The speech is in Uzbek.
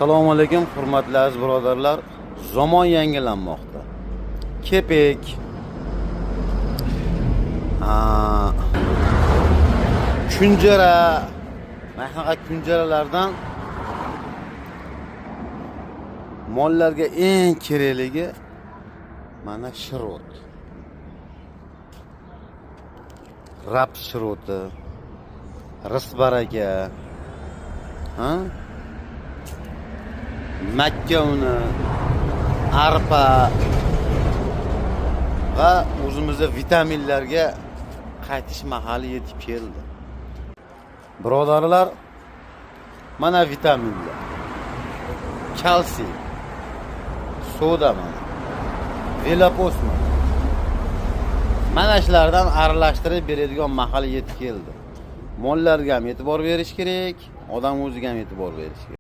Assalomu alaykum hurmatli aziz birodarlar. Zamon yangilanmoqda. Kepek, kunjara, mana kunjaralardan mollarga eng kerakligi mana shirot. Raps shiroti, rizq baraka, makka uni, arpa va o'zimizda vitaminlarga qaytish mahali yetib keldi. Birodarlar, mana vitaminlar. Kalsiy, soda mana. Veloposma. Mana shulardan aralashtirib beradigan mahali yetib keldi. Mollarga ham e'tibor berish kerak, odam o'ziga ham e'tibor berish kerak.